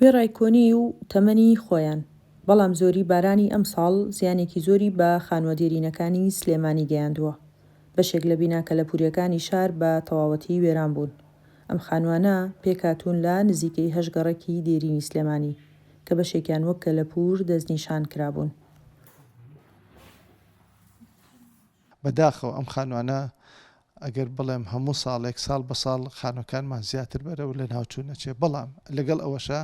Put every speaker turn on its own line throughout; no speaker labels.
وێڕای کۆنی و تەمەنی خۆیان، بەڵام زۆری بارانی ئەم ساڵ زیانێکی زۆری بە خانووە دێرینەکانی سلێمانی گەیاندووە. بەشێک لە بینە کەلەپورەکانی شار بە تەواوەتی وێران بوون. ئەم خانووانە پێکهاتوون لە نزیکەی 8 گەڕێکی دێرینی سلێمانی کە بەشێکیان وەک کەلەپور دەستنیشان کرابوون.
بەداخەوە ئەم خانووانە ئەگەر بڵێم هەموو ساڵێک ساڵ بە ساڵ خانووەکانمان زیاتر بەرەو لە ناوچوونەچێ، بەڵام لەگەڵ ئەوەشە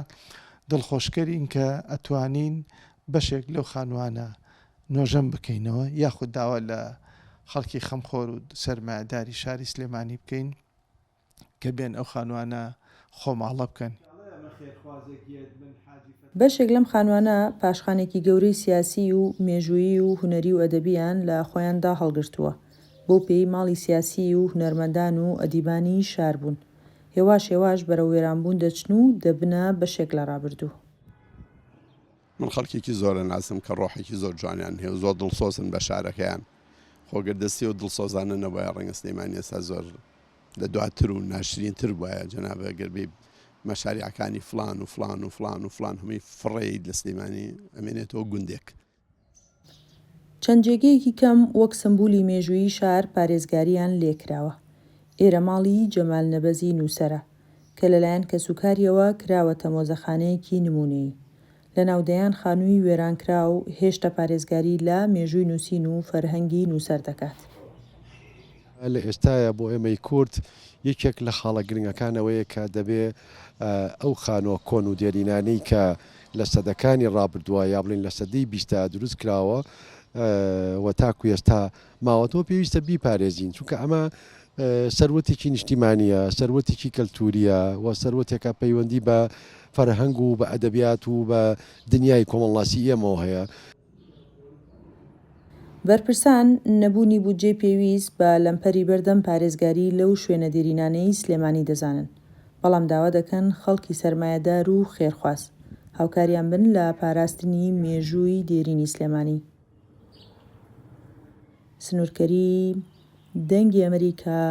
دڵخۆشکەرین کە ئەتوانین بەشێک لەو خانووانە نۆژەم بکەینەوە یاخود داوا لە خەڵکی خەمخۆر و سەرمایه‌داری شاری سلێمانی بکەین کە بێن ئەو خانووانە خۆماڵە بکەن.
بەشێک لەم خانووانە پاشخانێکی گەورەی سیاسی و مێژوویی و هونەری و ئەدەبیان لە خۆیاندا هەڵگرتووە، بۆ پێی ماڵی سیاسی و هونەرمەندان و ئەدیبانی شار بوون. هێواش هێواش بەرەو وێرانبوون دەچن و دەبنە بەشێک لە ڕابردوو.
من خەڵکێکی زۆرە ناسم کە ڕۆحێکی زۆر جوانیان هەیە و زۆر دڵسۆزن بە شارەکەیان. خۆگەردەستی و دڵسۆزانە نەبایە ڕەنگە سلێمانی ئێستا زۆر لە دواتر و ناشرینتر بایە جەنابە گەربەی مەشاریعەکانی فلان و فلان و فلان و فلان هەمووی فڕێی لە سلێمانی ئەمێنێتەوە گوندێک.
چەند جێگەیەکی کەم وەک سمبولی مێژوویی شار پارێزگاریان لێکراوە. ئێرە ماڵی جەمال نەبەزی نووسەرە کە لەلایەن کەسوکاریەوە کراوەتە مۆزەخانەیەکی نمونەیی. لە ناودەیان خانووی وێرانکرا و هێشتا پارێزگاری لە مێژووی نووسین و فەرهەنگی نووسەر دەکات.
لە ئێستاە بۆ ئێمەی کورد یەکێک لە خاڵە گرنگەکانەوەیە کە دەبێ ئەو خانۆ کۆن و دێرینانەی کە لە سەدەکانی ڕابردووە یا بڵین لە سەدەی 20 دروست کراوە و تاکو ئێستا ماوەتەوە پێویستە بیپارێزین، چونکە ئەمە سەروەتێکی نیشتیمانیە، سەروەتێکی کەلتوریە و سەروەتێکە پەیوەندی بە فەرهەنگ و بە ئەدەبیات و بە دنیای کۆمەڵاسی ئێمەوە هەیە.
بەرپرسان نەبوونی بودجێ پێویست بە لەمپەری بەردەم پارێزگاری لەو شوێنە دێرینانەی سلێمانی دەزانن، بەڵام داوا دەکەن خەڵکی سەرمایەدار و خێرخواز هاوکاریان بن لە پاراستنی مێژووی دێرینی سلێمانی. سنوورکەری دەنگی ئەمریکا،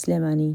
سلێمانی.